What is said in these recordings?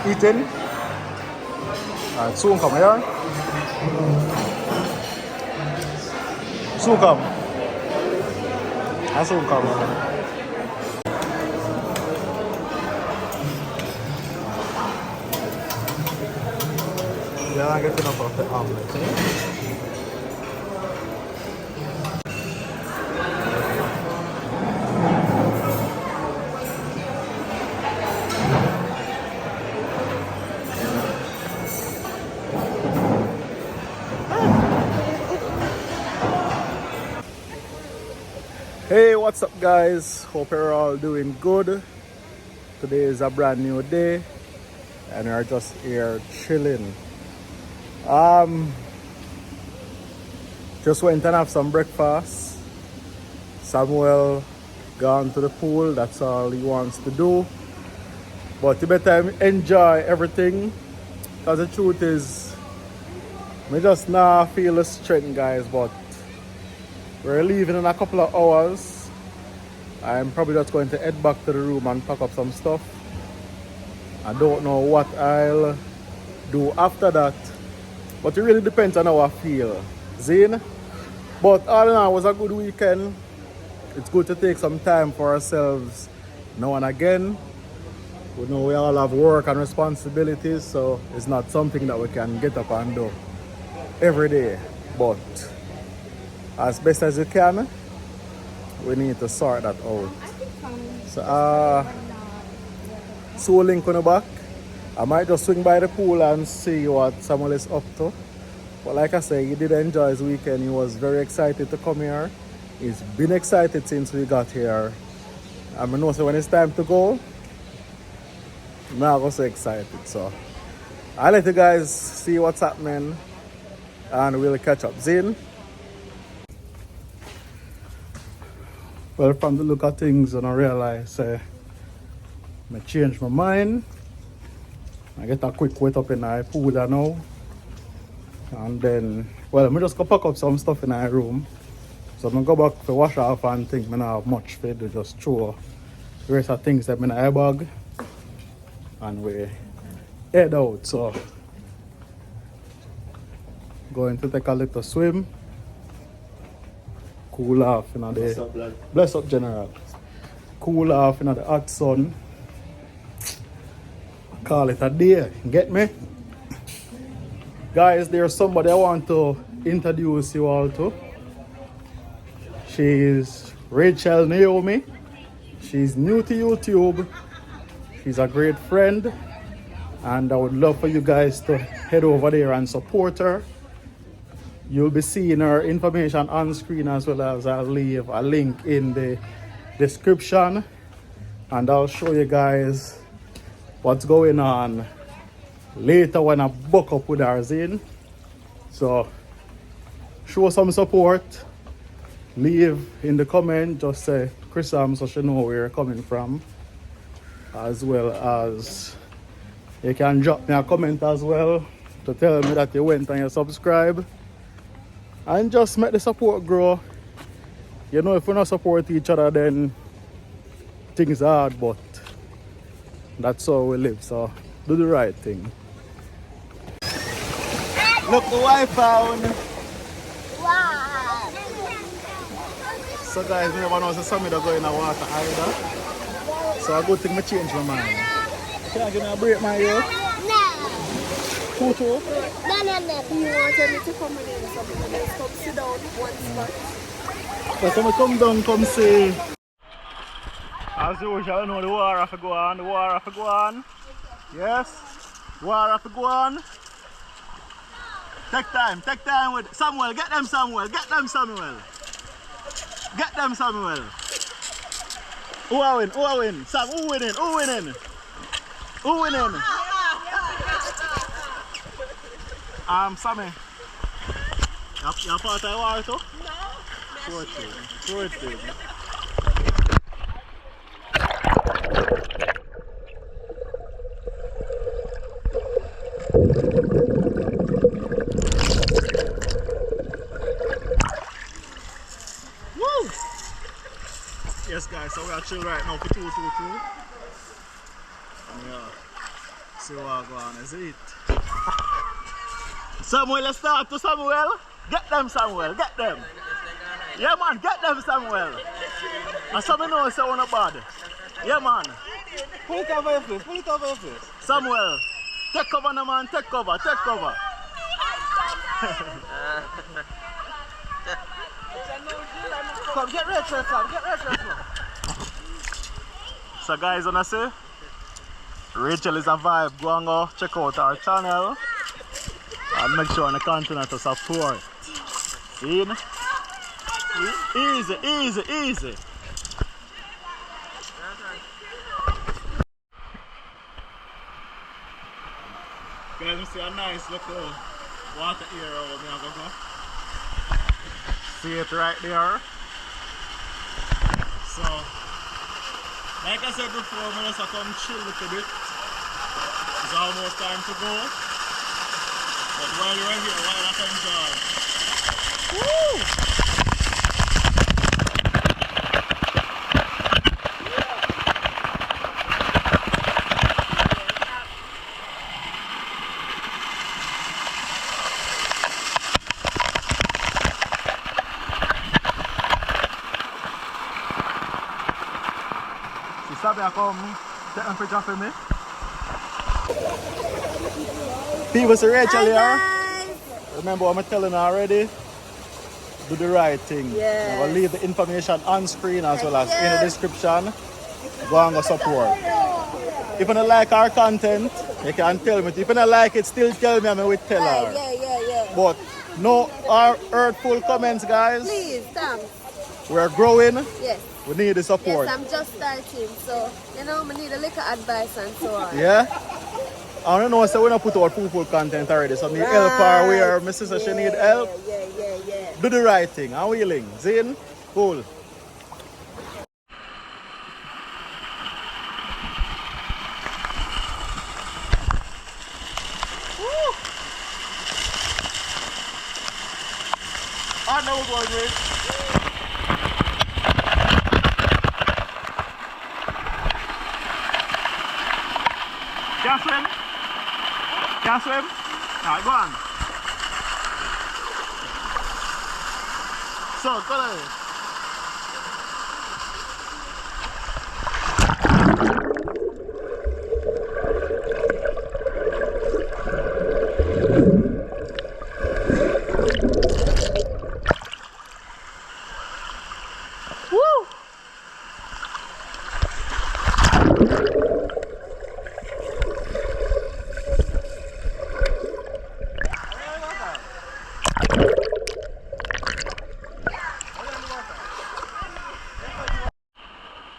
Eating. Alright, soon come here. Soon come. I soon come. Yeah, I get enough of the omelette. Hey, what's up guys? Hope you're all doing good. Today is a brand new day and we're just here chilling. Just went and have some breakfast. Samuel gone to the pool, that's all he wants to do. But you better enjoy everything, because the truth is I just now feel the strength guys, but we're leaving in a couple of hours. I'm probably just going to head back to the room and pack up some stuff. I don't know what I'll do after that, but it really depends on how I feel. Zane? But all in all, it was a good weekend. It's good to take some time for ourselves now and again. We know we all have work and responsibilities, so it's not something that we can get up and do every day. But as best as you can, we need to sort that out. So, Soul Link on the back. I might just swing by the pool and see what Samuel is up to. But like I say, he did enjoy his weekend. He was very excited to come here. He's been excited since we got here. I know so when it's time to go, I'm not also excited. So I'll let you guys see what's happening and we'll catch up. Zane? Well, from the look of things, and I realize I change my mind. I get a quick wet up in my pool now. And then, well, I'm just gonna pack up some stuff in my room. So I'm gonna go back to wash off and think I don't have much for to just throw the rest of things that in my bag. And we head out. So, going to take a little swim. Cool off, you know, bless up general. Cool off, you know, the hot sun. Call it a day, get me? Guys, there's somebody I want to introduce you all to. She's Rachel Naomi. She's new to YouTube. She's a great friend. And I would love for you guys to head over there and support her. You'll be seeing her information on screen, as well as I'll leave a link in the description. And I'll show you guys what's going on later when I book up with her, Zane. So show some support. Leave in the comment, just say ChriSamz so she know where you're coming from. As well as you can drop me a comment as well to tell me that you went and you subscribe. And just make the support grow. You know, if we don't support each other, then things are hard, but that's how we live. So do the right thing. Look who I found. Wow. So guys, me never know if somebody that go in the water either. So a good thing I change my mind. Can I give me a break, my yo? No. Tutu? No. You wanted me to come in something. Let's come sit down one spot. So when I come down, come see. As usual, you know the war have to go on, Yes? War have to go on. Take time with Samuel. Get them, Samuel. Get them, Samuel. Get them, Samuel. Who are win? Who are win? Sam, who winning? Who winning? Who winning? Sammy. You're part of the war too? No. Poor thing. Woo! Yes guys, so we are chill right now for 222. And yeah, see what going on, is it? Samuel, let's start to Samuel. Get them, Samuel, get them. Yeah man, get them, Samuel. And Samuel knows say one bad. Yeah man. Pull it over your face, pull it over your face. Samuel, take cover now man, take cover. Come, get Rachel, Sam, get Rachel. So guys, wanna say Rachel is a vibe. Go and go check out our channel and make sure to continue to support. In easy. Guys, you see a nice little water here over there. See it right there. So, like I said before, I'm going to come chill a little bit. It's almost time to go. But while you're here, why not enjoy? Woo! I come take a picture for me. People see Rachel here. Remember what I'm telling you already? Do the right thing. Yes. I will leave the information on screen as well as in the description. Go and go support. If you don't like our content, you can tell me. If you don't like it, still tell me and I will tell her. Yeah. But no hurtful comments, guys. Please, Sam. We're growing. Yes. We need the support. Yes, I'm just starting, so you know, I need a little advice and so on. Yeah? I don't know, so we don't put out full content already, so I need help her where my sister she need help. Yeah. Do the right thing, I'm willing. Zin? Cool. Woo! I know what we're doing. Can swim? Can swim? Alright, go on. So, go ahead. Woo!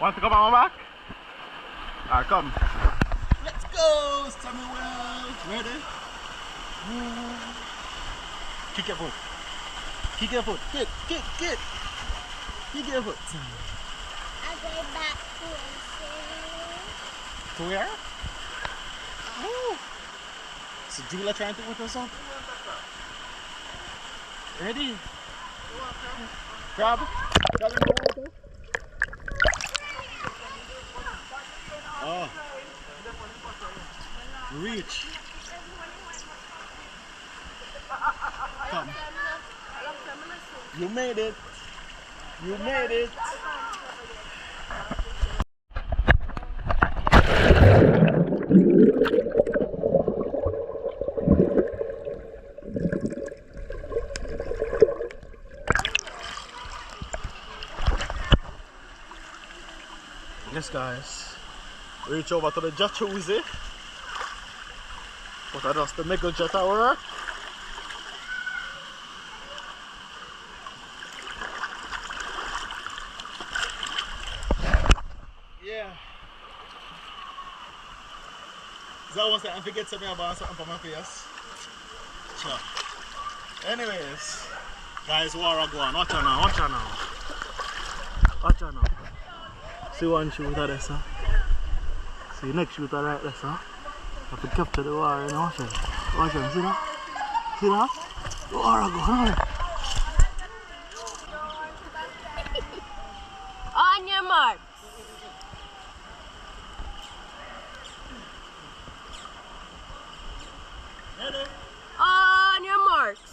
Want to come on my back? Alright, come. Let's go, Samuel. Ready? Kick your foot. Kick your foot. Kick. Kick your foot. I go back to To where? Woo. So Jula trying to whip us up? Ready? Grab in the water. Oh. Reach. Come. You made it. You made it. Yes, guys. Reach over to the jacuzzi. But I just to make the jet work. Yeah. So once I forget something about something for my face. Sure. Anyways, guys, war are going. Watch out now, watch out now. Watch out now. See one shooter there, sir. See next shooter right there, sir. Have to capture the war, you know. Watch out. Watch out, see that? See that? The war are going. On your mark. On your marks.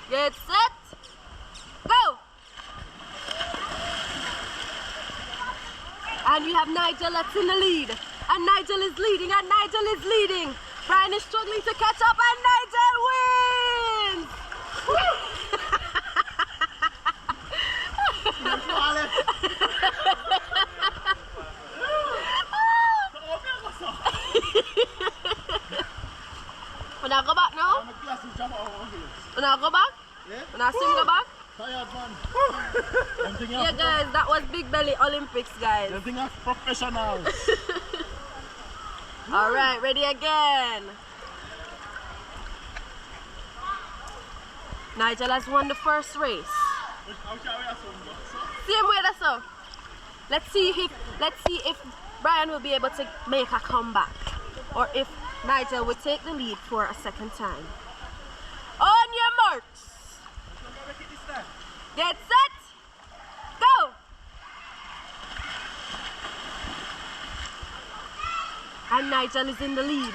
Get set. Go. And we have Nigel that's in the lead. And Nigel is leading. And Nigel is leading. Brian is struggling to catch up. And Nigel wins. When I go back now? When I go back? Yeah? When I sing go back? Tired man. Yeah guys, that was Big Belly Olympics guys. Everything are professionals. Alright, ready again. Nigel has won the first race. Same way that's so. Let's see if Brian will be able to make a comeback. Or if Nigel will take the lead for a second time. On your marks. Get set. Go. And Nigel is in the lead.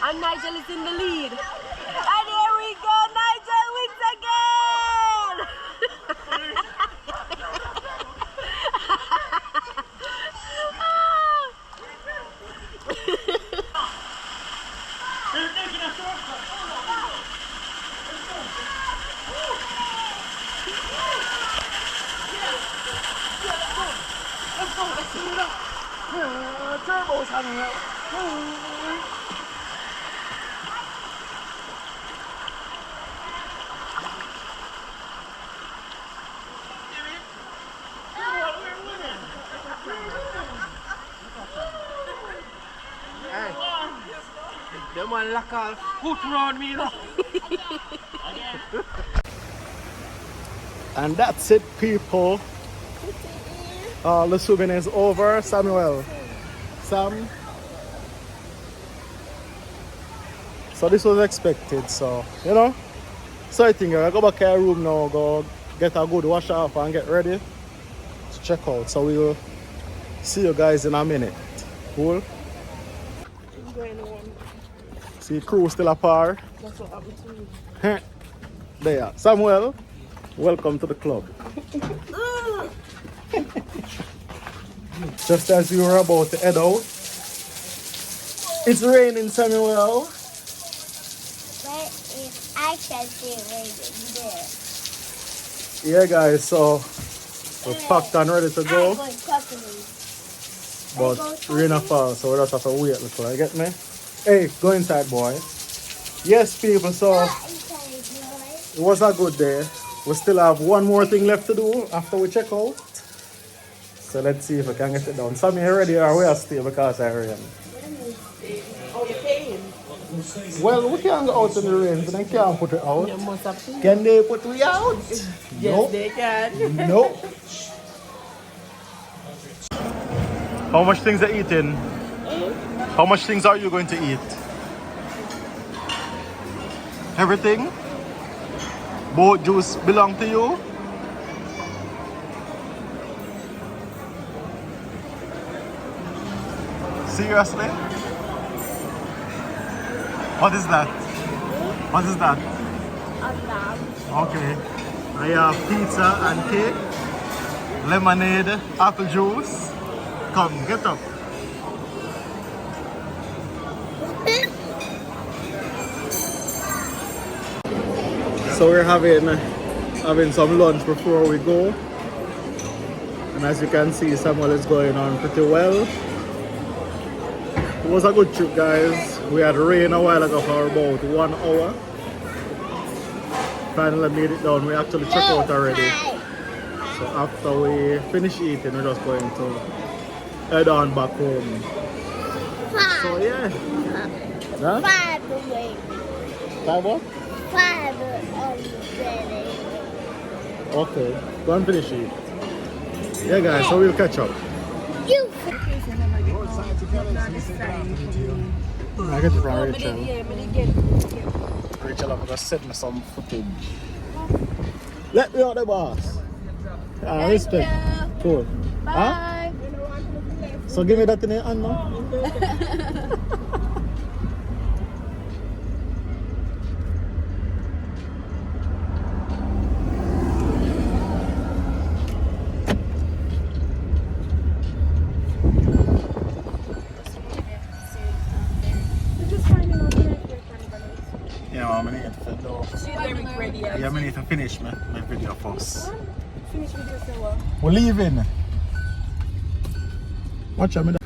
And Nigel is in the lead. And here we go. Nigel wins again. Turbo's hanging out. Hey. Them one lock off foot round me now. And that's it, people. All the swimming is over. Samuel. Sam. So this was expected, so you know. So I think I go back to our room now, go get a good wash off and get ready to check out. So we'll see you guys in a minute. Cool? See crew still apart. That's what happened to me. There. Samuel, welcome to the club. Just as we were about to head out, it's raining, Samuel. Where is I can see raining there. Yeah, guys, so we're packed and ready to go, I'm going properly. but rain a fall, so we just have to wait a little. You get me? Hey, go inside, boy. Yes, people, so it was a good day. We still have one more thing left to do after we check out. So let's see if we can get it done. Sammy, you ready or we are still because I rain? Oh, you're paying? Well, we can't go out in the rain, so they can't put it out. You must have seen. Can they put we out? Yes, Nope. they can. Nope. How much things are eating? How much things are you going to eat? Everything? Boat juice belong to you? Seriously? What is that? What is that? Okay. I have pizza and cake, lemonade, apple juice. Come, get up. So we're having some lunch before we go. And as you can see, Samuel is going on pretty well. It was a good trip, guys. We had rain a while ago for about 1 hour. Finally made it down. We actually checked out already. So after we finish eating, we're just going to head on back home. So yeah. Huh? 5 away. 5 what? 5 already. Okay. Go and finish it. Yeah guys, so we'll catch up. You. I get it from Rachel. Rachel, I'm gonna send me some footage. Let me out the boss. Respect. Cool. Bye. Huh? So give me that in your hand now. Yeah, I'm gonna need to I need to finish my video first. We're leaving. Watch out,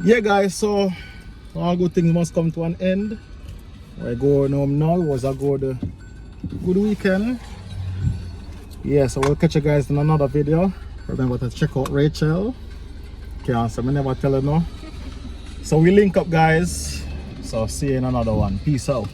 yeah guys, so all good things must come to an end. We're going home now. It was a good weekend. Yeah, so we'll catch you guys in another video. Remember to check out Rachel. Can't say me never tell her no. So we link up guys. So see you in another one. Peace out.